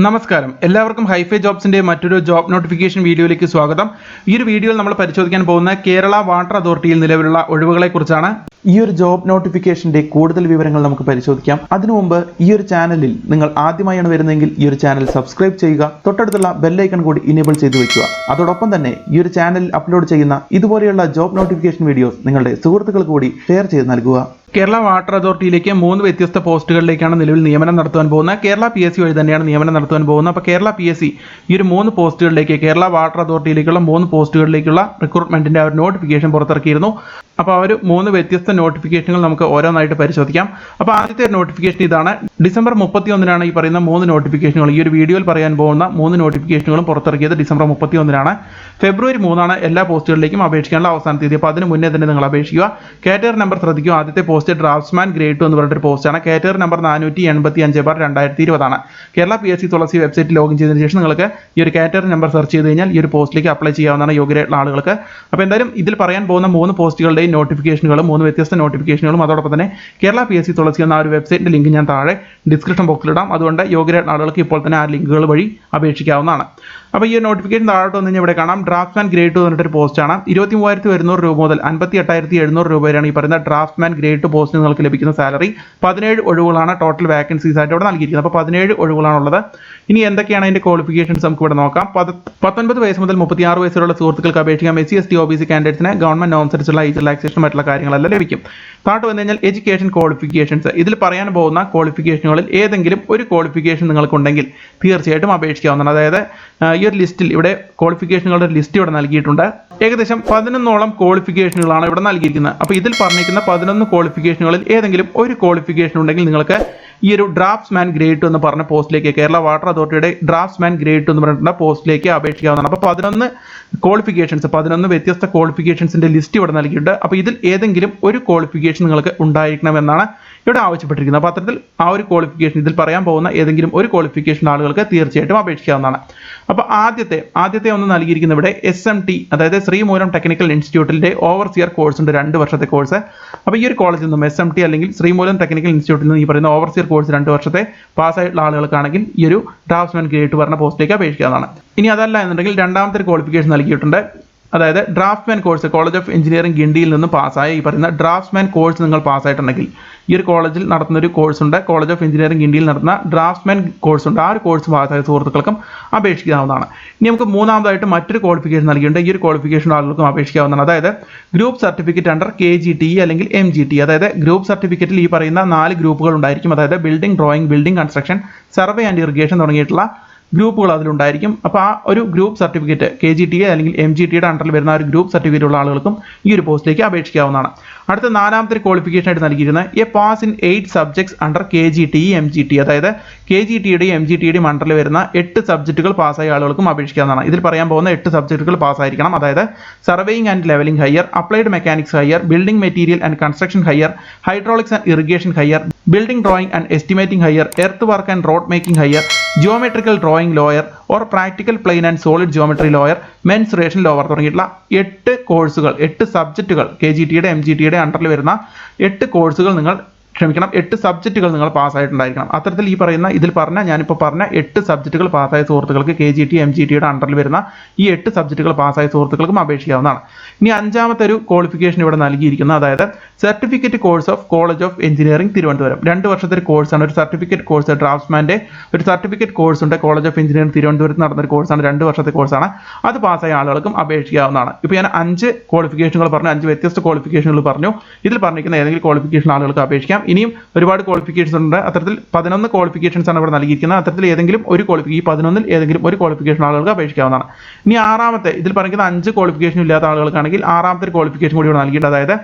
നമസ്കാരം എല്ലാവർക്കും ഹൈഫൈ ജോബ്സിന്റെ മറ്റൊരു ജോബ് നോട്ടിഫിക്കേഷൻ വീഡിയോയിലേക്ക് സ്വാഗതം. ഈ ഒരു വീഡിയോയിൽ നമ്മൾ പരിശോധിക്കാൻ പോകുന്ന കേരള വാട്ടർ അതോറിറ്റിയിൽ നിലവിലുള്ള ഒഴിവുകളെ കുറിച്ചാണ്. ഈ ഒരു ജോബ് നോട്ടിഫിക്കേഷന്റെ കൂടുതൽ വിവരങ്ങൾ നമുക്ക് പരിശോധിക്കാം. അതിനു മുമ്പ് ഈ ഒരു ചാനലിൽ നിങ്ങൾ ആദ്യമായാണ് വരുന്നതെങ്കിൽ ഈ ഒരു ചാനൽ സബ്സ്ക്രൈബ് ചെയ്യുക, തൊട്ടടുത്തുള്ള ബെൽ ഐക്കൺ കൂടി ഇനേബിൾ ചെയ്തു വെക്കുക. അതോടൊപ്പം തന്നെ ഈ ഒരു ചാനലിൽ അപ്ലോഡ് ചെയ്യുന്ന ഇതുപോലെയുള്ള ജോബ് നോട്ടിഫിക്കേഷൻ വീഡിയോസ് നിങ്ങളുടെ സുഹൃത്തുക്കൾക്ക് കൂടി ഷെയർ ചെയ്ത് നൽകുക. കേരള വാട്ടർ അതോറിറ്റിയിലേക്ക് 3 വ്യത്യസ്ത പോസ്റ്റുകളിലേക്കാണ് നിലവിൽ നിയമനം നടത്തുവാൻ പോകുന്നത്. കേരള PSC വഴി തന്നെയാണ് നിയമനം നടത്തുവാൻ പോകുന്നത്. അപ്പോൾ കേരള PSC ഈ ഒരു 3 പോസ്റ്റുകളിലേക്ക്, കേരള വാട്ടർ അതോറിറ്റിയിലേക്കുള്ള 3 പോസ്റ്റുകളിലേക്കുള്ള റിക്രൂട്ട്മെന്റിന്റെ ആ ഒരു നോട്ടിഫിക്കേഷൻ പുറത്തിറക്കിയിരുന്നു. അപ്പോൾ ആ ഒരു 3 വ്യത്യസ്ത നോട്ടിഫിക്കേഷനുകൾ നമുക്ക് ഓരോന്നായിട്ട് പരിശോധിക്കാം. അപ്പോൾ ആദ്യത്തെ നോട്ടിഫിക്കേഷൻ ഇതാണ്. ഡിസംബർ 31 ഈ പറയുന്ന 3 നോട്ടിഫിക്കേഷനുകൾ, ഈ ഒരു വീഡിയോയിൽ പറയാൻ പോകുന്ന 3 നോട്ടിഫിക്കേഷനുകളും പുറത്തിറക്കിയത് ഡിസംബർ 31. ഫെബ്രുവരി 3 എല്ലാ പോസ്റ്റുകളിലേക്കും അപേക്ഷിക്കാനുള്ള അവസാന തീയതി. അപ്പോൾ അതിന് മുന്നേ തന്നെ നിങ്ങൾ അപേക്ഷിക്കുക. കാറ്റഗറി നമ്പർ ശ്രദ്ധിക്കുക. ആദ്യത്തെ പോസ്റ്റ് ഡ്രാഫ്റ്റ്സ്മാൻ ഗ്രേഡ് 2 എന്ന് പറഞ്ഞിട്ടൊരു പോസ്റ്റാണ്. Category number 485/2020. കേരള PSC തുളസി വെബ്സൈറ്റിൽ ലോഗിൻ ചെയ്തതിനു ശേഷം നിങ്ങൾക്ക് ഈ ഒരു കാറ്റഗറി നമ്പർ സെർച്ച് ചെയ്ത് കഴിഞ്ഞാൽ ഈ ഒരു പോസ്റ്റിലേക്ക് അപ്ലൈ ചെയ്യാവുന്നതാണ് യോഗ്യരായിട്ടുള്ള ആളുകൾക്ക്. അപ്പോൾ എന്തായാലും ഇതിൽ പറയാൻ പോകുന്ന 3 പോസ്റ്റുകളുടെ നോട്ടിഫിക്കേഷനുകളും 3 വ്യത്യസ്ത നോട്ടിഫിക്കേഷനുകളും അതോടൊപ്പം തന്നെ കേരള PSC തുളസി എന്ന ഒരു വെബ്സൈറ്റിന്റെ ലിങ്ക് ഞാൻ താഴെ ഡിസ്ക്രിപ്ഷൻ ബോക്സിൽ ഇടാം. അതുകൊണ്ട് യോഗ്യരായിട്ടുള്ള ആളുകൾക്ക് ഇപ്പോൾ തന്നെ ആ ലിങ്കുകൾ വഴി അപേക്ഷിക്കാവുന്നതാണ്. അപ്പോൾ ഈ നോട്ടിഫിക്കേഷൻ താഴോട്ട് വന്നു കഴിഞ്ഞാൽ ഇവിടെ കാണാം ഡ്രാഫ്റ്റ്സ്മാൻ ഗ്രേഡ് 2 പറഞ്ഞിട്ടൊരു പോസ്റ്റാണ്. 23,100 രൂപ മുതൽ 58,700 രൂപ വരെയാണ് ഈ പറയുന്ന ഡ്രാഫ്റ്റ്സ്മാൻ ഗ്രേഡ് 2 പോസ്റ്റിന് നിങ്ങൾക്ക് ലഭിക്കുന്ന സാലറി. 17 ഒഴിവുകളാണ് ടോട്ടൽ വാക്കൻസീസ് ആയിട്ട് ഇവിടെ നൽകിയിരിക്കുന്നത്. അപ്പോൾ 17 ഒഴിവുകളാണുള്ളത്. ഇനി എന്തൊക്കെയാണ് അതിന്റെ ക്വാളിഫിക്കേഷൻസ് നമുക്ക് ഇവിടെ നോക്കാം. 19 വയസ്സ് മുതൽ 36 വയസ്സുള്ള സുഹൃത്തുക്കൾക്ക് അപേക്ഷിക്കാം. SC ST OBC കാൻഡിഡേറ്റ്സിന് ഗവൺമെന്റ് അനുസരിച്ചുള്ള ഏജ് റിലാക്സേഷൻ മറ്റുള്ള കാര്യങ്ങളെല്ലാം ലഭിക്കും. താഴോട്ട് വന്നു കഴിഞ്ഞാൽ എഡ്യൂക്കേഷൻ ക്വാളിഫിക്കേഷൻസ്. ഇതിൽ പറയാൻ പോകുന്ന ക്വാളിഫിക്കേഷനുകളിൽ ഏതെങ്കിലും ഒരു ക്വാളിഫിക്കേഷൻ നിങ്ങൾക്കുണ്ടെങ്കിൽ തീർച്ചയായിട്ടും അപേക്ഷിക്കാവുന്നതാണ്. അതായത് ഈ ഒരു ലിസ്റ്റിൽ ഇവിടെ ക്വാളിഫിക്കേഷനുകളുടെ ലിസ്റ്റ് ഇവിടെ നൽകിയിട്ടുണ്ട്. ഏകദേശം 11ഓളം ക്വാളിഫിക്കേഷനുകളാണ് ഇവിടെ നൽകിയിരിക്കുന്നത്. അപ്പോൾ ഇതിൽ പറഞ്ഞിരിക്കുന്ന 11 ക്വാളിഫിക്കേഷനുകളിൽ ഏതെങ്കിലും ഒരു ക്വാളിഫിക്കേഷൻ ഉണ്ടെങ്കിൽ നിങ്ങൾക്ക് ഈ ഒരു ഡ്രാഫ്റ്റ്സ്മാൻ ഗ്രേഡ് 2 എന്ന് പറഞ്ഞ പോസ്റ്റിലേക്ക്, കേരള വാട്ടർ അതോറിറ്റിയുടെ ഡ്രാഫ്റ്റ്സ്മാൻ ഗ്രേഡ് 2 എന്ന് പറഞ്ഞിട്ടുള്ള പോസ്റ്റിലേക്ക് അപേക്ഷിക്കാവുന്നതാണ്. അപ്പോൾ 11 ക്വാളിഫിക്കേഷൻസ്, 11 വ്യത്യസ്ത ക്വാളിഫിക്കേഷൻസിന്റെ ലിസ്റ്റ് ഇവിടെ നൽകിയിട്ടുണ്ട്. അപ്പോൾ ഇതിൽ ഏതെങ്കിലും ഒരു ക്വാളിഫിക്കേഷൻ നിങ്ങൾക്ക് ഉണ്ടായിരിക്കണമെന്നാണ് ഇവിടെ ആവശ്യപ്പെട്ടിരിക്കുന്നത്. അപ്പോൾ അത്തരത്തിൽ ആ ഒരു ക്വാളിഫിക്കേഷൻ, ഇതിൽ പറയാൻ പോകുന്ന ഏതെങ്കിലും ഒരു ക്വാളിഫിക്കേഷൻ ആളുകൾക്ക് തീർച്ചയായിട്ടും അപേക്ഷിക്കാവുന്നതാണ്. അപ്പോൾ ആദ്യത്തെ ഒന്ന് നൽകിയിരിക്കുന്നത് ഇവിടെ SMT, അതായത് ശ്രീമൂലം ടെക്നിക്കൽ ഇൻസ്റ്റിറ്റ്യൂട്ടിന്റെ ഓവർസിയർ കോഴ്സ് ഉണ്ട്, 2 വർഷത്തെ കോഴ്സ്. അപ്പോൾ ഈ ഒരു കോളേജിൽ നിന്നും SMT അല്ലെങ്കിൽ ശ്രീമൂലം ടെക്നിക്കൽ ഇൻസ്റ്റിറ്റ്യൂട്ടിൽ നിന്ന് ഈ പറയുന്ന ഓവർസിയർ കോഴ്സ് 2 വർഷത്തെ പാസ്സായിട്ടുള്ള ആളുകൾക്കാണെങ്കിൽ ഈ ഒരു ഡ്രാഫ്റ്റ്സ്മാൻ ഗ്രേഡ് പറഞ്ഞ പോസ്റ്റിലേക്ക് അപേക്ഷിക്കാവുന്നതാണ്. ഇനി അതല്ല എന്നുണ്ടെങ്കിൽ രണ്ടാമത്തെ ക്വാളിഫിക്കേഷൻ നൽകിയിട്ടുണ്ട്. അതായത് draftsman course college of engineering ഗിണ്ടിയിൽ നിന്നും പാസ്സായ ഈ പറയുന്ന ഡ്രാഫ്റ്റ്സ്മാൻ കോഴ്സ് നിങ്ങൾ പാസ്സായിട്ടുണ്ടെങ്കിൽ ഈ ഒരു കോളേജിൽ നടത്തുന്ന ഒരു കോഴ്സ് ഉണ്ട്, കോളേജ് ഓഫ് എഞ്ചിനീയറിംഗ് ഗിണ്ടിയിൽ നടത്തുന്ന ഡ്രാഫ്റ്റ്സ്മാൻ കോഴ്സ് ഉണ്ട്. ആ ഒരു കോഴ്സ് പാസ്സായ സുഹൃത്തുക്കൾക്കും അപേക്ഷിക്കാവുന്നതാണ്. ഇനി നമുക്ക് മൂന്നാമതായിട്ട് മറ്റൊരു ക്വാളിഫിക്കേഷൻ നൽകിയിട്ടുണ്ട്. ഈ ഒരു ക്വാളിഫിക്കേഷൻ ആളുകൾക്കും അപേക്ഷിക്കാവുന്നതാണ്. അതായത് ഗ്രൂപ്പ് സർട്ടിഫിക്കറ്റ് അണ്ടർ KGTE അല്ലെങ്കിൽ MGT. അതായത് ഗ്രൂപ്പ് സർട്ടിഫിക്കറ്റിൽ ഈ പറയുന്ന 4 ഗ്രൂപ്പുകൾ ഉണ്ടായിരിക്കും. അതായത് building drawing, building construction, survey and irrigation തുടങ്ങിയിട്ടുള്ള ഗ്രൂപ്പുകൾ അതിലുണ്ടായിരിക്കും. അപ്പോൾ ആ ഒരു ഗ്രൂപ്പ് സർട്ടിഫിക്കറ്റ് KGTE അല്ലെങ്കിൽ MGTയുടെ അണ്ടറിൽ വരുന്ന ഒരു ഗ്രൂപ്പ് സർട്ടിഫിക്കറ്റ് ഉള്ള ആളുകൾക്കും ഈ ഒരു പോസ്റ്റിലേക്ക് അപേക്ഷിക്കാവുന്നതാണ്. അടുത്ത 4ാമത്തെ ക്വാളിഫിക്കേഷൻ ആയിട്ട് നൽകിയിരുന്നത് A pass in 8 subjects under KGTE MGT. അതായത് KGTയുടെയും MGTയുടെയും അണ്ടറിൽ വരുന്ന 8 സബ്ജക്റ്റുകൾ പാസ്സായ ആളുകൾക്കും അപേക്ഷിക്കാവുന്നതാണ്. ഇതിൽ പറയാൻ പോകുന്ന 8 സബ്ജക്റ്റുകൾ പാസ്സായിരിക്കണം. അതായത് surveying and levelling higher, applied mechanics higher, building material and construction higher, hydraulics and irrigation higher, building drawing and estimating higher, earth work and road making higher, geometrical drawing lower or practical plane and solid geometry lower, mensuration lower തുടങ്ങിയിട്ടുള്ള 8 കോഴ്സുകൾ, 8 സബ്ജക്റ്റുകൾ KGTയുടെ MGTയുടെ അണ്ടറിൽ വരുന്ന 8 കോഴ്സുകൾ 8 സബ്ജക്റ്റുകൾ നിങ്ങൾ പാസ്സായിട്ടുണ്ടായിരിക്കണം. അത്തരത്തിൽ ഈ പറയുന്ന ഇതിൽ പറഞ്ഞ ഞാനിപ്പോൾ പറഞ്ഞ 8 സബ്ജക്റ്റുകൾ പാസ്സായ സുഹൃത്തുക്കൾക്ക് KGTE MGTയുടെ അണ്ടറിൽ വരുന്ന ഈ 8 സബ്ജക്റ്റുകൾ പാസ്സായ സുഹൃത്തുക്കൾക്കും അപേക്ഷിക്കാവുന്നതാണ്. ഇനി 5ാമത്തെ ഒരു ക്വാളിഫിക്കേഷൻ ഇവിടെ നൽകിയിരിക്കുന്നത്, അതായത് certificate course of college of engineering Thiruvananthapuram. 2 വർഷത്തെ ഒരു കോഴ്സാണ്, ഒരു സർട്ടിഫിക്കറ്റ് കോഴ്സ്. ഡ്രാഫ്റ്റ്സ്മാന്റെ ഒരു സർട്ടിഫിക്കറ്റ് കോഴ്സ് ഉണ്ട്, കോളേജ് ഓഫ് എഞ്ചിനീയറിംഗ് തിരുവനന്തപുരത്ത് നടന്ന ഒരു കോഴ്സാണ്, 2 വർഷത്തെ കോഴ്സാണ്. അത് പാസ്സായ ആളുകൾക്കും അപേക്ഷിക്കാവുന്നതാണ്. ഇപ്പോൾ ഞാൻ 5 ക്വാളിഫിക്കേഷനുകൾ പറഞ്ഞു, 5 വ്യത്യസ്ത ക്വാളിഫിക്കേഷനുകൾ പറഞ്ഞു. ഇതിൽ പറഞ്ഞിരിക്കുന്ന ഏതെങ്കിലും ക്വാളിഫിക്കേഷൻ ആളുകൾക്ക് അപേക്ഷിക്കാം. ഇനിയും ഒരുപാട് ക്വാളിഫിക്കേഷൻസ് ഉണ്ട്. അത്തരത്തിൽ 11 ക്വാളിഫിക്കേഷൻസ് ആണ് ഇവിടെ നൽകിയിരിക്കുന്നത്. അത്തരത്തിൽ ഏതെങ്കിലും ഒരു ഈ 11ൽ ഏതെങ്കിലും ഒരു ക്വാളിഫിക്കേഷൻ ആളുകൾക്ക് അപേക്ഷിക്കാവുന്നതാണ്. ഇനി 6ാമത്തെ, ഇതിൽ പറഞ്ഞിരിക്കുന്ന 5 ക്വാളിഫിക്കേഷൻ ഇല്ലാത്ത ആളുകൾക്കാണെങ്കിൽ 6ാമത്തെ ക്വാളിഫിക്കേഷൻ കൂടി ഇവിടെ നൽകിയിട്ടുണ്ട്. അതായത്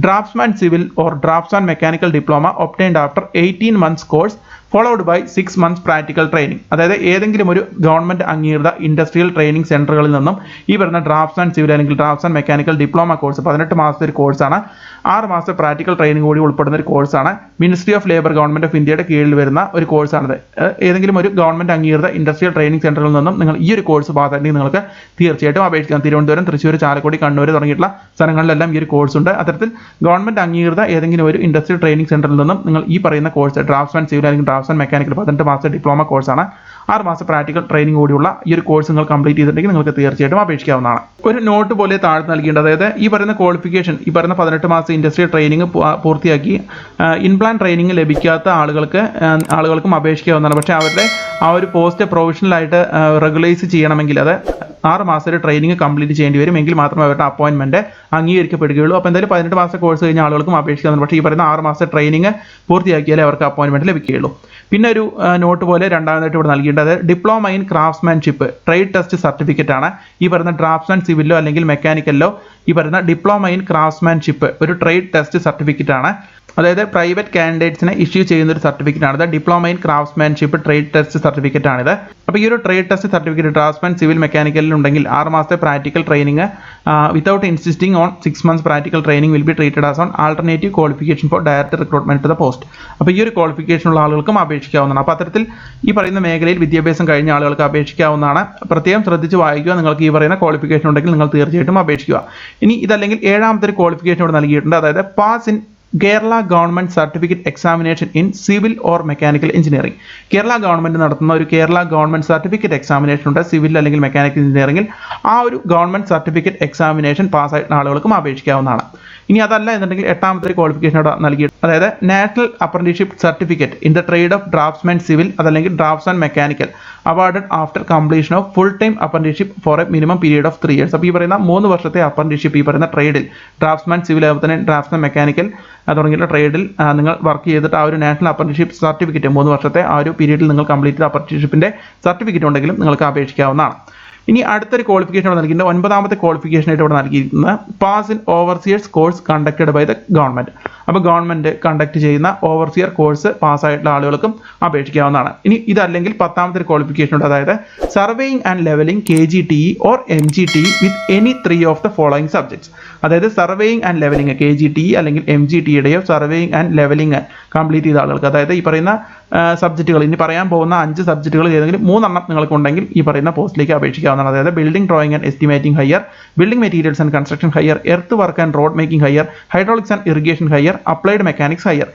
draftsman civil or draftsman mechanical diploma obtained after 18 months course followed by 6 months practical training. അതായത് ഏതെങ്കിലും ഒരു ഗവൺമെന്റ് അംഗീകൃത ഇൻഡസ്ട്രിയൽ ട്രെയിനിങ് സെന്ററുകളിൽ നിന്നും ഈ വരുന്ന ഡ്രാഫ്റ്റ്സ്മാൻ സിവിൽ അല്ലെങ്കിൽ ഡ്രാഫ്റ്റ്സ്മാൻ മെക്കാനിക്കൽ ഡിപ്ലോമ കോഴ്സ് 18 മാസത്തെ ഒരു കോഴ്സാണ്. 6 മാസത്തെ പ്രാക്ടിക്കൽ ട്രെയിനിങ് കൂടി ഉൾപ്പെടുന്ന ഒരു കോഴ്സാണ്. Ministry of labour government of ഇന്ത്യയുടെ കീഴിൽ വരുന്ന ഒരു കോഴ്സാണിത്. ഏതെങ്കിലും ഒരു ഗവൺമെന്റ് അംഗീകൃത ഇൻഡസ്ട്രിയൽ ട്രെയിനിങ് സെന്ററുകളിൽ നിന്നും നിങ്ങൾ ഈ ഒരു കോഴ്സ് പാസ്സായിട്ടുണ്ടെങ്കിൽ നിങ്ങൾക്ക് തീർച്ചയായിട്ടും അപേക്ഷിക്കാം. തിരുവനന്തപുരം, തൃശ്ശൂർ, ചാലക്കുടി, കണ്ണൂർ തുടങ്ങിയിട്ടുള്ള സ്ഥലങ്ങളിലെല്ലാം ഈ ഒരു കോഴ്സ് ഉണ്ട്. അത്തരത്തിൽ ഗവൺമെന്റ് അംഗീകൃത ഏതെങ്കിലും ഒരു ഇൻഡസ്ട്രിയൽ ട്രെയിനിങ് സെന്ററിൽ നിന്നും നിങ്ങൾ ഈ പറയുന്ന കോഴ്സ് ഡ്രാഫ്റ്റ്സ്മാൻ സിവിൽ അല്ലെങ്കിൽ ഡ്രാഫ്റ്റ്സ്മാൻ മെക്കാനിക്കൽ 18 മാസത്തെ ഡിപ്ലോമ കോഴ്സാണ്. 6 മാസം പ്രാക്ടിക്കൽ ട്രെയിനിങ് കൂടിയുള്ള ഈ ഒരു കോഴ്സ് നിങ്ങൾ കംപ്ലീറ്റ് ചെയ്തിട്ടുണ്ടെങ്കിൽ നിങ്ങൾക്ക് തീർച്ചയായിട്ടും അപേക്ഷിക്കാവുന്നതാണ്. ഒരു നോട്ട് പോലെ താഴെ നൽകേണ്ടത്, അതായത് ഈ പറയുന്ന ക്വാളിഫിക്കേഷൻ, ഈ പറയുന്ന 18 മാസം ഇൻഡസ്ട്രിയൽ ട്രെയിനിങ് പൂർത്തിയാക്കി ഇൻപ്ലാൻ ട്രെയിനിങ് ലഭിക്കാത്ത ആളുകൾക്കും അപേക്ഷിക്കാവുന്നതാണ്. പക്ഷേ അവരുടെ ആ ഒരു പോസ്റ്റ് പ്രൊഫഷണലായിട്ട് റെഗുലൈസ് ചെയ്യണമെങ്കിൽ അത് 6 മാസത്തെ ട്രെയിനിങ് കംപ്ലീറ്റ് ചെയ്യേണ്ടി വരും. എങ്കിൽ മാത്രമേ അവരുടെ അപ്പോയിൻമെന്റ് അംഗീകരിക്കപ്പെടുകയുള്ളൂ. അപ്പോൾ എന്തായാലും 18 മാസത്തെ കോഴ്സ് കഴിഞ്ഞ ആളുകൾക്കും അപേക്ഷിക്കാവുന്നതാണ്. പക്ഷേ ഈ പറയുന്ന 6 മാസത്തെ ട്രെയിനിങ് പൂർത്തിയാക്കിയാലേ അവർക്ക് അപ്പോയിൻമെന്റ് ലഭിക്കുകയുള്ളൂ. പിന്നെ ഒരു നോട്ട് പോലെ രണ്ടാമതായിട്ട് ഇവിടെ നൽകേണ്ടത് diploma in craftsmanship trade test certificate ആണ്. ഈ പറയുന്ന ഡ്രാഫ്റ്റ്സ്മാൻ സിവിലോ അല്ലെങ്കിൽ മെക്കാനിക്കലിലോ ഈ പറയുന്ന ഡിപ്ലോമ ഇൻ ക്രാഫ്റ്റ്സ്മാൻഷിപ്പ് ഒരു ട്രേഡ് ടെസ്റ്റ് സർട്ടിഫിക്കറ്റ് ആണ്. അതായത് പ്രൈവറ്റ് കാൻഡിഡേറ്റ്സിനെ ഇഷ്യൂ ചെയ്യുന്ന ഒരു സർട്ടിഫിക്കറ്റ് ആണിത്. Diploma in craftsmanship trade test certificate ആണിത്. അപ്പോൾ ഈ ഒരു trade test certificate draftsman civil മെക്കാനിക്കലിൽ ഉണ്ടെങ്കിൽ 6 മാസത്തെ practical training without insisting on 6 months practical training will be treated as on alternative qualification four direct recruitment to the post. അപ്പോൾ ഈ ഒരു ക്വാളിഫിക്കേഷൻ ഉള്ള ആളുകൾക്കും അപേക്ഷിക്കാവുന്നതാണ്. അപ്പോൾ അത്തരത്തിൽ ഈ പറയുന്ന മേഖലയിൽ വിദ്യാഭ്യാസം കഴിഞ്ഞ ആളുകൾക്ക് അപേക്ഷിക്കാവുന്നതാണ്. പ്രത്യേകം ശ്രദ്ധിച്ച് വായിക്കുക. നിങ്ങൾക്ക് ഈ പറയുന്ന ക്വാളിഫിക്കേഷൻ ഉണ്ടെങ്കിൽ നിങ്ങൾ തീർച്ചയായിട്ടും അപേക്ഷിക്കുക. ഇനി ഇതല്ലെങ്കിൽ 7ാമത്തെ ഒരു ക്വാളിഫിക്കേഷൻ ഇവിടെ നൽകിയിട്ടുണ്ട്. അതായത് pass in Kerala government certificate examination in civil or mechanical engineering. Kerala government നടത്തുന്ന ഒരു കേരള ഗവൺമെന്റ് സർട്ടിഫിക്കറ്റ് എക്സാമിനേഷൻ ഉണ്ട് സിവിൽ അല്ലെങ്കിൽ മെക്കാനിക്കൽ എഞ്ചിനീയറിംഗിൽ. ആ ഒരു ഗവൺമെന്റ് സർട്ടിഫിക്കറ്റ് എക്സാമിനേഷൻ പാസ്സായിട്ടുള്ള ആളുകൾക്കും അപേക്ഷിക്കാവുന്നതാണ്. ഇനി അതല്ല എന്നുണ്ടെങ്കിൽ 8ാമത്തെ ക്വാളിഫിക്കേഷൻ ഇവിടെ നൽകിയിട്ട്, അതായത് national apprenticeship certificate in the trade of draftsman civil അതല്ലെങ്കിൽ draftsman mechanical awarded after completion of full-time apprenticeship for a minimum period of 3 years. അപ്പോൾ ഈ പറയുന്ന 3 വർഷത്തെ അപ്രന്റീസ്ഷിപ്പ് ഈ പറയുന്ന ട്രേഡിൽ ഡ്രാഫ്റ്റ്സ്മാൻ സിവിൽ അതുപോലെ തന്നെ ഡ്രാഫ്റ്റ്സ്മാൻ മെക്കാനിക്കൽ തുടങ്ങിയുള്ള ട്രേഡിൽ നിങ്ങൾ വർക്ക് ചെയ്തിട്ട് ആ ഒരു നാഷണൽ അപ്രന്റീസ്ഷിപ്പ് സർട്ടിഫിക്കറ്റ് 3 വർഷത്തെ ആ ഒരു പീരീഡിൽ നിങ്ങൾ കംപ്ലീറ്റ് ചെയ്ത അപ്രന്റീസ്ഷിപ്പിന്റെ സർട്ടിഫിക്കറ്റ് ഉണ്ടെങ്കിലും നിങ്ങൾക്ക് അപേക്ഷിക്കാവുന്നതാണ്. ഇനി അടുത്തൊരു ക്വാളിഫിക്കേഷൻ ഇവിടെ നൽകിയിട്ടുണ്ട്. 9ാമത്തെ ക്വാളിഫിക്കേഷൻ ആയിട്ട് ഇവിടെ നൽകിയിരിക്കുന്നത് pass in overseers course conducted by the government. അപ്പോൾ ഗവൺമെന്റ് കണ്ടക്ട് ചെയ്യുന്ന ഓവർസിയർ കോഴ്സ് പാസ്സായിട്ടുള്ള ആളുകൾക്കും അപേക്ഷിക്കാവുന്നതാണ്. ഇനി ഇതല്ലെങ്കിൽ 10ാമത്തെ ക്വാളിഫിക്കേഷൻ ഉണ്ട്. അതായത് surveying and levelling KGTE or MGTE with any 3 of the following subjects. അതായത് സർവേയിങ് ആൻഡ് ലെവലിംഗ് KGTE അല്ലെങ്കിൽ MGTയുടെയോ സർവേയിങ് ആൻഡ് ലെവലിംഗ് കംപ്ലീറ്റ് ചെയ്ത ആളുകൾക്ക്, അതായത് ഈ പറയുന്ന സബ്ജക്റ്റുകൾ, ഇനി പറയാൻ പോകുന്ന 5 സബ്ജക്റ്റുകൾ ഏതെങ്കിലും 3 എണ്ണം നിങ്ങൾക്ക് ഉണ്ടെങ്കിൽ ഈ പറയുന്ന പോസ്റ്റിലേക്ക് അപേക്ഷിക്കാവുന്നതാണ്. അതായത് building drawing and estimating higher, building materials and construction higher, earth work and road making higher, hydraulics and irrigation higher, applied mechanics higher.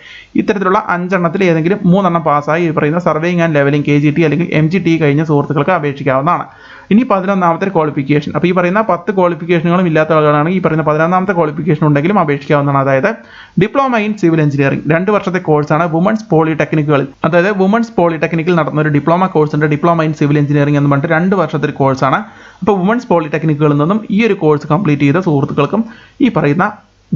ഇത്തരത്തിലുള്ള 5 എണ്ണത്തിൽ ഏതെങ്കിലും 3 എണ്ണം പാസ്സായി ഈ പറയുന്ന സർവേയിങ് ആൻഡ് ലെവലിംഗ് KGTE അല്ലെങ്കിൽ MGTE കഴിഞ്ഞ സുഹൃത്തുക്കൾക്ക് അപേക്ഷിക്കാവുന്നതാണ്. ഇനി 11ാമത്തെ ക്വാളിഫിക്കേഷൻ. അപ്പോൾ ഈ പറയുന്ന 10 ക്വാളിഫിക്കേഷനുകളും ഇല്ലാത്ത ആളുകളാണ് ഈ പറയുന്ന 11ാമത്തെ ക്വാളിഫിക്കേഷൻ ഉണ്ടെങ്കിലും അപേക്ഷിക്കാവുന്നതാണ്. അതായത് ഡിപ്ലോമ ഇൻ സിവിൽ എഞ്ചിനീയറിംഗ് 2 വർഷത്തെ കോഴ്സാണ് വുമൺസ് പോളിടെക്നിക്കുകളിൽ. അതായത് വുമൺസ് പോളിടെക്നിക്കിൽ നടത്തുന്ന ഒരു ഡിപ്ലോമ കോഴ്സ് ഉണ്ട്, ഡിപ്ലോമ ഇൻ സിവിൽ എഞ്ചിനീയറിംഗ് എന്ന് പറഞ്ഞിട്ട് 2 വർഷത്തെ ഒരു കോഴ്സാണ്. അപ്പോൾ വുമൺസ് പോളിടെക്നിക്കുകളിൽ നിന്നും ഈ ഒരു കോഴ്സ് കംപ്ലീറ്റ് ചെയ്ത സുഹൃത്തുക്കൾക്കും ഈ പറയുന്ന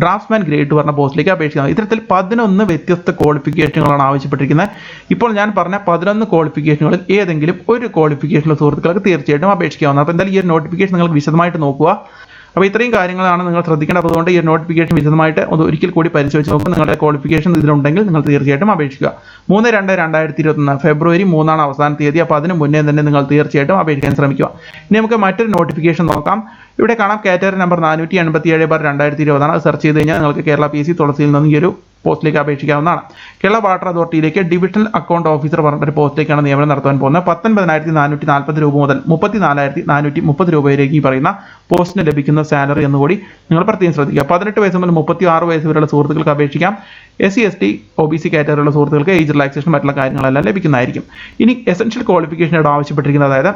ഡ്രാഫ്റ്റ്സ്മാൻ ഗ്രേഡ് പറഞ്ഞ പോസ്റ്റിലേക്ക് അപേക്ഷിക്കാം. ഇത്തരത്തിൽ 11 വ്യത്യസ്ത ക്വാളിഫിക്കേഷനുകളാണ് ആവശ്യപ്പെട്ടിരിക്കുന്നത്. ഇപ്പോൾ ഞാൻ പറഞ്ഞ 11 ക്വാളിഫിക്കേഷനുകളിൽ ഏതെങ്കിലും ഒരു ക്വാളിഫിക്കേഷനുള്ള സുഹൃത്തുക്കൾക്ക് തീർച്ചയായിട്ടും അപേക്ഷിക്കാവുന്നതാണ്. അപ്പോൾ എന്തായാലും ഈ ഒരു നോട്ടിഫിക്കേഷൻ നിങ്ങൾ വിശദമായിട്ട് നോക്കുക. അപ്പോൾ ഇത്രയും കാര്യങ്ങളാണ് നിങ്ങൾ ശ്രദ്ധിക്കേണ്ടത്. അതുകൊണ്ട് ഈ നോട്ടിഫിക്കേഷൻ വിശദമായിട്ട് ഒരിക്കൽ കൂടി പരിശോധിച്ച് നോക്കുക. നിങ്ങളുടെ ക്വാളിഫിക്കേഷൻ ഇതിലുണ്ടെങ്കിൽ നിങ്ങൾ തീർച്ചയായിട്ടും അപേക്ഷിക്കുക. 3/2/2021 ഫെബ്രുവരി 3 അവസാന തീയതി. അപ്പോൾ അതിന് മുന്നേ തന്നെ നിങ്ങൾ തീർച്ചയായിട്ടും അപേക്ഷിക്കാൻ ശ്രമിക്കുക. ഇനി നമുക്ക് മറ്റൊരു നോട്ടിഫിക്കേഷൻ നോക്കാം. ഇവിടെ കാണാം കാറ്റഗറി നമ്പർ 487/2020 ആണ്. സെർച്ച് ചെയ്ത് കഴിഞ്ഞാൽ നിങ്ങൾക്ക് കേരള PC തുളസിയിൽ നിന്ന് ഈ ഒരു പോസ്റ്റിലേക്ക് അപേക്ഷിക്കാവുന്നതാണ്. കേരള വാട്ടർ അതോറിറ്റിയിലേക്ക് ഡിവിഷണൽ അക്കൗണ്ട് ഓഫീസർ പറഞ്ഞൊരു പോസ്റ്റിലേക്കാണ് നിയമനം നടത്താൻ പോകുന്നത്. 19,440 രൂപ മുതൽ 34,430 രൂപ വരെയും ഈ പറയുന്ന പോസ്റ്റിന് ലഭിക്കുന്ന സാലറി എന്നുകൂടി നിങ്ങൾ പ്രത്യേകം ശ്രദ്ധിക്കുക. 18 വയസ്സ് മുതൽ 36 വയസ്സ് വരെയുള്ള സുഹൃത്തുക്കൾക്ക് അപേക്ഷിക്കാം. SC/ST OBC കാറ്റഗറിയുള്ള സുഹൃത്തുക്കൾക്ക് ഏജ് റിലാക്സേഷൻ മറ്റുള്ള കാര്യങ്ങളെല്ലാം ലഭിക്കുന്നതായിരിക്കും. ഇനി എസെൻഷ്യൽ ക്വാളിഫിക്കേഷൻ ഇവിടെ ആവശ്യപ്പെട്ടിരിക്കുന്നത്, അതായത്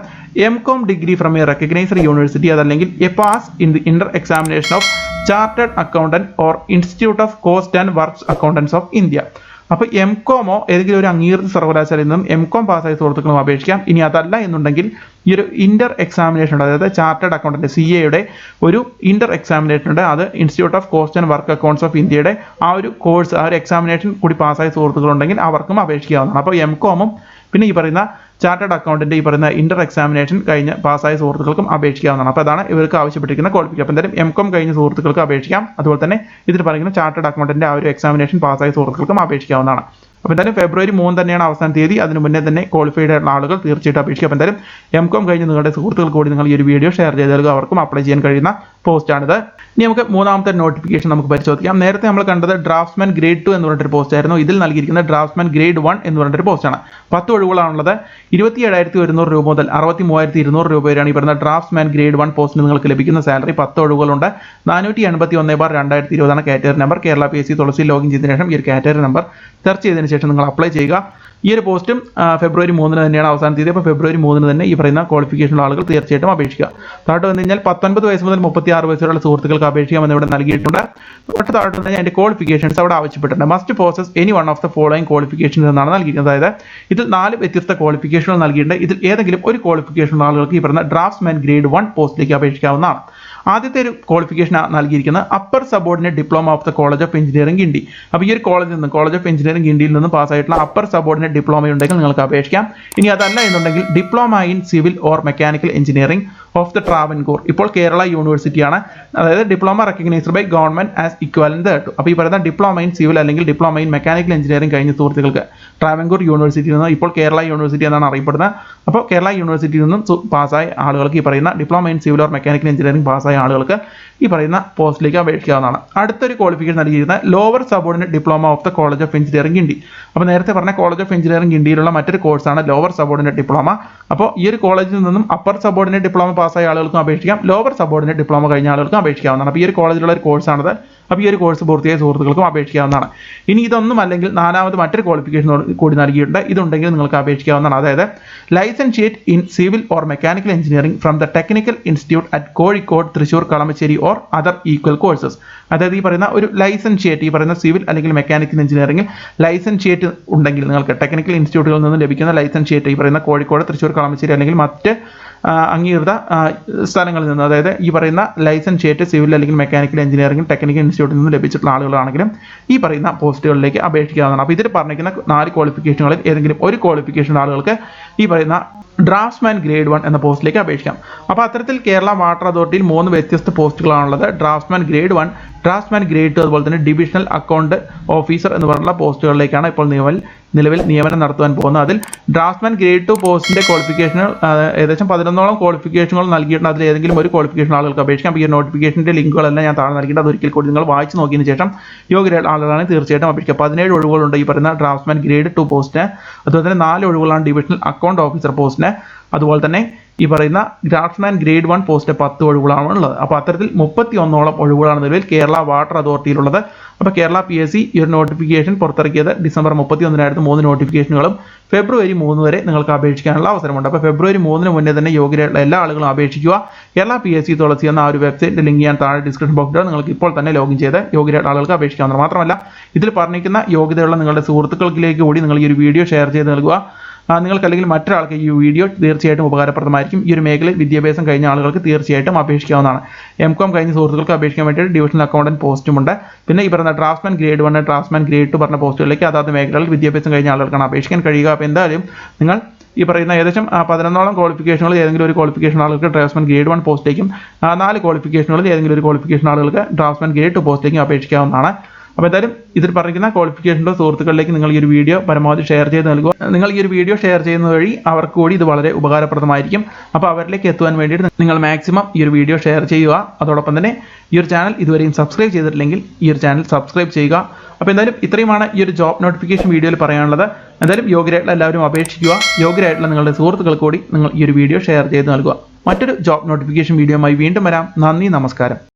MCOM degree from a recognised university അതല്ലെങ്കിൽ a pass in the inter examination of chartered accountant or institute of cost and works accountants of India. അപ്പോൾ MCOMോ ഏതെങ്കിലും ഒരു അംഗീകൃത സർവകലാശാലയിൽ നിന്നും MCOM പാസ്സായ സുഹൃത്തുക്കളും അപേക്ഷിക്കാം. ഇനി അതല്ല എന്നുണ്ടെങ്കിൽ ഈ ഒരു ഇന്റർ എക്സാമിനേഷൻ ഉണ്ട്, അതായത് ചാർട്ടേഡ് അക്കൗണ്ടന്റ് CAയുടെ ഒരു ഇന്റർ എക്സാമിനേഷൻ ഉണ്ട്. അത് institute of cost and work accounts of ഇന്ത്യയുടെ ആ ഒരു കോഴ്സ് ആ ഒരു എക്സാമിനേഷൻ കൂടി പാസ്സായ സുഹൃത്തുക്കളുണ്ടെങ്കിൽ അവർക്കും അപേക്ഷിക്കാവുന്നതാണ്. അപ്പോൾ MCOMും പിന്നെ ഈ പറയുന്ന ചാർട്ടേഡ് അക്കൗണ്ടന്റ് ഈ പറയുന്ന ഇന്റർ എക്സാമിനേഷൻ കഴിഞ്ഞ് പാസ്സായ സുഹൃത്തുക്കൾക്കും അപേക്ഷിക്കാവുന്നതാണ്. അപ്പോൾ അതാണ് ഇവർക്ക് ആവശ്യപ്പെട്ടിരിക്കുന്ന ക്വാളിഫിക്കേഷൻ. അപ്പോൾ എന്തായാലും MCOM കഴിഞ്ഞ സുഹൃത്തുക്കൾക്ക് അപേക്ഷിക്കാം. അതുപോലെ തന്നെ ഇതിൽ പറയുന്ന ചാർട്ടേഡ് അക്കൗണ്ടന്റ് ആ ഒരു എക്സാമിനേഷൻ പാസ്സായ സുഹൃത്തുക്കൾക്കും അപേക്ഷിക്കാവുന്നതാണ്. അപ്പോൾ എന്തായാലും ഫെബ്രുവരി 3 തന്നെയാണ് അവസാന തീയതി. അതിന് മുന്നേ തന്നെ ക്വാളിഫൈഡ് ആയിട്ടുള്ള ആളുകൾ തീർച്ചയായിട്ടും അപേക്ഷിക്കുക. അപ്പോൾ എന്തായാലും MCOM കഴിഞ്ഞ് നിങ്ങളുടെ സുഹൃത്തുക്കൾക്ക് കൂടി നിങ്ങൾ ഈ ഒരു വീഡിയോ ഷെയർ ചെയ്ത് നൽകുക. അവർക്കും അപ്ലൈ ചെയ്യാൻ കഴിയുന്ന പോസ്റ്റാണിത്. ഇനി നമുക്ക് 3ാമത്തെ നോട്ടിഫിക്കേഷൻ നമുക്ക് പരിശോധിക്കാം. നേരത്തെ നമ്മൾ കണ്ടത് ഡ്രാഫ്റ്റ്സ്മാൻ ഗ്രേഡ് 2 എന്ന് പറഞ്ഞിട്ടൊരു പോസ്റ്റ് ആയിരുന്നു. ഇതിൽ നൽകിയിരിക്കുന്ന ഡ്രാഫ്റ്റ്സ്മാൻ ഗ്രേഡ് 1 എന്ന് പറഞ്ഞിട്ടൊരു പോസ്റ്റാണ്. 10 ഒഴിവുകളാണുള്ളത്. 27,100 രൂപ മുതൽ 63,200 രൂപ വരെയാണ് ഈ പറയുന്ന ഡ്രാഫ്റ്റ്സ്മാൻ ഗ്രേഡ് 1 പോസ്റ്റിന് നിങ്ങൾക്ക് ലഭിക്കുന്ന salary. 10 ഒഴിവുകളുണ്ട്. 481/2020 category number. Kerala PC തുളസി ലോഗിൻ ചെയ്തതിനു ശേഷം ഈ ഒരു കാറ്റഗറി നമ്പർ സെർച്ച് ചെയ്തതിനു ശേഷം നിങ്ങൾ അപ്ലൈ ചെയ്യുക. ഈ ഒരു പോസ്റ്റും ഫെബ്രുവരി 3 തന്നെയാണ് അവസാന തീയതി. അപ്പോൾ ഫെബ്രുവരി 3 തന്നെ ഈ പറയുന്ന ക്വാളിഫിക്കേഷനുള്ള ആളുകൾ തീർച്ചയായിട്ടും അപേക്ഷിക്കുക. താഴോട്ട് വന്നു കഴിഞ്ഞാൽ 19 വയസ്സ് മുതൽ 36 വയസ്സുള്ള സുഹൃത്തുക്കൾക്ക് അപേക്ഷിക്കാമെന്ന് ഇവിടെ നൽകിയിട്ടുണ്ട്. തൊട്ട് താഴോട്ട് വന്നു കഴിഞ്ഞാൽ അതിൻ്റെ ക്വാളിഫിക്കേഷൻസ് അവിടെ ആവശ്യപ്പെട്ടിട്ടുണ്ട്. Must poses any one of the following qualifications എന്നാണ് നൽകിയിരിക്കുന്നത്. അതായത് ഇതിൽ 4 വ്യത്യസ്ത ക്വാളിഫിക്കേഷനുകൾ നൽകിയിട്ടുണ്ട്. ഇതിൽ ഏതെങ്കിലും ഒരു ക്വാളിഫിക്കേഷനുള്ള ആളുകൾക്ക് ഈ പറയുന്ന ഡ്രാഫ്റ്റ്സ്മാൻ ഗ്രേഡ് 1 പോസ്റ്റിലേക്ക് അപേക്ഷിക്കാവുന്നതാണ്. ആദ്യത്തെ ഒരു ക്വാളിഫിക്കേഷൻ നൽകിയിരിക്കുന്നത് upper subordinate diploma of the college of engineering Guindy. അപ്പോൾ ഈ ഒരു കോളേജിൽ നിന്ന് കോളേജ് ഓഫ് എഞ്ചിനീയറിംഗ് ഗിണ്ടിയിൽ നിന്ന് പാസ്സായിട്ടുള്ള അപ്പർ സബോർഡിനേറ്റ് ഡിപ്ലോമ ഉണ്ടെങ്കിൽ നിങ്ങൾക്ക് അപേക്ഷിക്കാം. ഇനി അതല്ല എന്നുണ്ടെങ്കിൽ diploma in civil or mechanical engineering of the Travancore. ഇപ്പോൾ കേരള യൂണിവേഴ്സിറ്റിയാണ്, അതായത് diploma recognised by government as equivalent to. അപ്പോൾ ഈ പറയുന്ന ഡിപ്ലോമ ഇൻ സിവിൽ അല്ലെങ്കിൽ ഡിപ്ലോമ ഇൻ മെക്കാനിക്കൽ എഞ്ചിനീയറിംഗ് കഴിഞ്ഞ സുഹൃത്തുക്കൾക്ക് ട്രാവൻകൂർ യൂണിവേഴ്സിറ്റിയിൽ നിന്ന് ഇപ്പോൾ കേരള യൂണിവേഴ്സിറ്റി എന്നാണ് അറിയപ്പെടുന്നത്. അപ്പോൾ കേരള യൂണിവേഴ്സിറ്റിയിൽ നിന്നും പാസ്സായ ആളുകൾക്ക് ഈ പറയുന്ന diploma in civil or mechanical engineering പാസ്സായ ആളുകൾക്ക് ഈ പറയുന്ന പോസ്റ്റിലേക്ക് അപേക്ഷിക്കാവുന്നതാണ്. അടുത്തൊരു ക്വാളിഫിക്കേഷൻ നൽകിയിരുന്ന lower subordinate diploma of the college of engineering Guindy. അപ്പോൾ നേരത്തെ പറഞ്ഞ കോളേജ് ഓഫ് എഞ്ചിനീയറിംഗ് ഗിണ്ടിയിലുള്ള മറ്റൊരു കോഴ്സാണ് ലോവർ സബോർഡിനേറ്റ് ഡിപ്ലോമ. അപ്പോൾ ഈ ഒരു കോളേജിൽ നിന്നും അപ്പർ സബോർഡിനേറ്റ് ഡിപ്ലോമ പാസ്സായ ആളുകൾക്കും അപേക്ഷിക്കാം, ലോവർ സബോർഡിനേറ്റ് ഡിപ്ലോമ കഴിഞ്ഞ ആളുകൾക്കും അപേക്ഷിക്കാവുന്നതാണ്. അപ്പോൾ ഈ ഒരു കോളേജിലുള്ള ഒരു കോഴ്സാണത്. അപ്പോൾ ഈ ഒരു കോഴ്സ് പൂർത്തിയായ സുഹൃത്തുക്കൾക്കും അപേക്ഷിക്കാവുന്നതാണ്. ഇനി ഇതൊന്നും അല്ലെങ്കിൽ നാലാമത് മറ്റൊരു ക്വാളിഫിക്കേഷൻ കൂടി നൽകിയിട്ടുണ്ട്. ഇതുണ്ടെങ്കിൽ നിങ്ങൾക്ക് അപേക്ഷിക്കാവുന്നതാണ്. അതായത് licentiate in civil or mechanical engineering from the technical institute at Kozhikode, Thrissur, Kalamassery or other equal courses. അതായത് ഈ പറയുന്ന ഒരു ലൈസൻഷിയേറ്റ് ഈ പറയുന്ന സിവിൽ അല്ലെങ്കിൽ മെക്കാനിക്കൽ എഞ്ചിനീയറിംഗിൽ ലൈസൻഷിയേറ്റ് ഉണ്ടെങ്കിൽ നിങ്ങൾക്ക് ടെക്നിക്കൽ ഇൻസ്റ്റിറ്റ്യൂട്ടുകളിൽ നിന്ന് ലഭിക്കുന്ന ലൈസൻഷിയേറ്റ് ഈ പറയുന്ന കോഴിക്കോട്, തൃശ്ശൂർ, കളമശ്ശേരി അല്ലെങ്കിൽ മറ്റ് അംഗീകൃത സ്ഥലങ്ങളിൽ നിന്ന്, അതായത് ഈ പറയുന്ന ലൈസൻഷിയേറ്റ് സിവിൽ അല്ലെങ്കിൽ മെക്കാനിക്കൽ എഞ്ചിനീയറിംഗ് ടെക്നിക്കൽ ഇൻസ്റ്റിറ്റ്യൂട്ടിൽ നിന്ന് ലഭിച്ചിട്ടുള്ള ആളുകളാണെങ്കിലും ഈ പറയുന്ന പോസ്റ്റുകളിലേക്ക് അപേക്ഷിക്കാവുന്നതാണ്. അപ്പോൾ ഇതിൽ പറഞ്ഞിരിക്കുന്ന 4 ക്വാളിഫിക്കേഷനുകളിൽ ഏതെങ്കിലും ഒരു ക്വാളിഫിക്കേഷൻ ആളുകൾക്ക് ഈ പറയുന്ന ഡ്രാഫ്റ്റ്സ്മാൻ ഗ്രേഡ് 1 എന്ന പോസ്റ്റിലേക്ക് അപേക്ഷിക്കാം. അപ്പോൾ അത്തരത്തിൽ കേരള വാട്ടർ അതോറിറ്റിയിൽ 3 വ്യത്യസ്ത പോസ്റ്റുകളാണുള്ളത്. ഡ്രാഫ്റ്റ്സ്മാൻ ഗ്രേഡ് 1, ഡ്രാഫ്റ്റ്സ്മാൻ ഗ്രേഡ് 2, അതുപോലെ തന്നെ ഡിവിഷണൽ അക്കൗണ്ട് ഓഫീസർ എന്ന് പറഞ്ഞുള്ള പോസ്റ്റുകളിലേക്കാണ് ഇപ്പോൾ നിലവിൽ നിയമനം നടത്തുവാൻ പോകുന്നത്. അതിൽ ഡ്രാഫ്റ്റ്സ്മാൻ ഗ്രേഡ് 2 പോസ്റ്റിന്റെ ക്വാളിഫിക്കേഷനുകൾ ഏകദേശം 11ഓളം ക്വാളിഫിക്കേഷനുകൾ നൽകിയിട്ടുണ്ട്. അതിൽ ഏതെങ്കിലും ഒരു ക്വാളിഫിക്കേഷൻ ആളുകൾക്ക് അപേക്ഷിക്കാം. ഈ നോട്ടിഫിക്കേഷന്റെ ലിങ്കുകളെല്ലാം ഞാൻ താഴെ നൽകിയിട്ടുണ്ട്. അതൊരിക്കൽ കൂടി നിങ്ങൾ വായിച്ച് നോക്കിയതിന് ശേഷം യോഗ്യരായ ആളുകളാണ് തീർച്ചയായിട്ടും അപേക്ഷിക്കുക. 17 ഒഴിവുകളുണ്ട് ഈ പറയുന്ന ഡ്രാഫ്റ്റ്സ്മാൻ ഗ്രേഡ് 2 പോസ്റ്റിന്. അതുപോലെ തന്നെ 4 ഒഴിവുകളാണ് ഡിവിഷണൽ അക്കൗണ്ട് ഓഫീസർ പോസ്റ്റിന്. അതുപോലെ തന്നെ ഈ പറയുന്ന ഡ്രാഫ്റ്റ്സ്മാൻ ഗ്രേഡ് 1 പോസ്റ്റ് 10 ഒഴിവുകളാണ് ഉള്ളത്. അപ്പോൾ അത്തരത്തിൽ 31ഓളം ഒഴിവുകളാണ് നിലവിൽ കേരള വാട്ടർ അതോറിറ്റിയിലുള്ളത്. അപ്പോൾ കേരള PSC ഈ ഒരു നോട്ടിഫിക്കേഷൻ പുറത്തിറക്കിയത് ഡിസംബർ 31 3 നോട്ടിഫിക്കേഷനുകളും ഫെബ്രുവരി 3 വരെ നിങ്ങൾക്ക് അപേക്ഷിക്കാനുള്ള അവസരമുണ്ട്. അപ്പോൾ ഫെബ്രുവരി 3 മുന്നേ തന്നെ യോഗ്യരായിട്ടുള്ള എല്ലാ ആളുകളും അപേക്ഷിക്കുക. കേരള PSC തുളസി എന്ന ആ ഒരു വെബ്സൈറ്റ് ലിങ്ക് ഞാൻ താഴെ ഡിസ്ക്രിപ്ഷൻ ബോക്സിൽ നിങ്ങൾക്ക് ഇപ്പോൾ തന്നെ ലോഗിൻ ചെയ്ത് യോഗ്യരായിട്ടുള്ള ആളുകൾക്ക് അപേക്ഷിക്കാവുന്നതാണ്. മാത്രമല്ല ഇതിൽ പറഞ്ഞിരിക്കുന്ന യോഗ്യതയുള്ള നിങ്ങളുടെ സുഹൃത്തുക്കൾക്കിലേക്ക് കൂടി നിങ്ങൾ ഈ ഒരു വീഡിയോ ഷെയർ ചെയ്ത് നൽകുക. നിങ്ങൾക്ക് അല്ലെങ്കിൽ മറ്റൊരാൾക്ക് ഈ വീഡിയോ തീർച്ചയായിട്ടും ഉപകാരപ്രദമായിരിക്കും. ഈ ഒരു മേഖലയിൽ വിദ്യാഭ്യാസം കഴിഞ്ഞ ആളുകൾക്ക് തീർച്ചയായിട്ടും അപേക്ഷിക്കാവുന്നതാണ്. M.Com കഴിഞ്ഞ സുഹൃത്തുക്കൾക്ക് അപേക്ഷിക്കാൻ വേണ്ടിയിട്ട് ഡിവിഷണൽ അക്കൗണ്ടന്റ് പോസ്റ്റുമുണ്ട്. പിന്നെ ഈ പറഞ്ഞ ഡ്രാഫ്റ്റ്സ്മാൻ ഗ്രേഡ് 1, ഡ്രാഫ്റ്റ്സ്മാൻ ഗ്രേഡ് 2 പറഞ്ഞ പോസ്റ്റുകളിലേക്ക് അതാത് മേഖലകളിൽ വിദ്യാഭ്യാസം കഴിഞ്ഞ ആളുകൾക്കാണ് അപേക്ഷിക്കാൻ കഴിയുക. അപ്പോൾ എന്തായാലും നിങ്ങൾ ഈ പറയുന്ന ഏകദേശം 11ഓളം ക്വാളിഫിക്കേഷനുകൾ ഏതെങ്കിലും ഒരു ക്വാളിഫിക്കേഷൻ ആളുകൾക്ക് ഡ്രാഫ്റ്റ്സ്മാൻ ഗ്രേഡ് 1 പോസ്റ്റിലേക്കും 4 ക്വാളിഫിക്കേഷനുകളിൽ ഏതെങ്കിലും ഒരു ക്വാളിഫിക്കേഷൻ ആളുകൾക്ക് ഡ്രാഫ്റ്റ്സ്മാൻ ഗ്രേഡ് 2 പോസ്റ്റിലേക്കും അപേക്ഷിക്കാവുന്നതാണ്. അപ്പോൾ എന്തായാലും ഇതിൽ പറഞ്ഞിരിക്കുന്ന ക്വാളിഫിക്കേഷൻ്റെ സുഹൃത്തുക്കളിലേക്ക് നിങ്ങൾ ഈ ഒരു വീഡിയോ പരമാവധി ഷെയർ ചെയ്ത് നൽകുക. നിങ്ങൾ ഈ ഒരു വീഡിയോ ഷെയർ ചെയ്യുന്നത് വഴി അവർക്ക് കൂടി ഇത് വളരെ ഉപകാരപ്രദമായിരിക്കും. അപ്പോൾ അവരിലേക്ക് എത്തുവാൻ വേണ്ടിയിട്ട് നിങ്ങൾ മാക്സിമം ഈ ഒരു വീഡിയോ ഷെയർ ചെയ്യുക. അതോടൊപ്പം തന്നെ ഈ ഒരു ചാനൽ ഇതുവരെയും സബ്സ്ക്രൈബ് ചെയ്തിട്ടില്ലെങ്കിൽ ഈ ഒരു ചാനൽ സബ്സ്ക്രൈബ് ചെയ്യുക. അപ്പോൾ എന്തായാലും ഇത്രയുമാണ് ഈ ഒരു ജോബ് നോട്ടിഫിക്കേഷൻ വീഡിയോയിൽ പറയാനുള്ളത്. എന്തായാലും യോഗ്യരായിട്ടുള്ള എല്ലാവരും അപേക്ഷിക്കുക. യോഗ്യരായിട്ടുള്ള നിങ്ങളുടെ സുഹൃത്തുക്കൾക്ക് കൂടി നിങ്ങൾ ഈ ഒരു വീഡിയോ ഷെയർ ചെയ്ത് നൽകുക. മറ്റൊരു ജോബ് നോട്ടിഫിക്കേഷൻ വീഡിയോയുമായി വീണ്ടും വരാം. നന്ദി, നമസ്കാരം.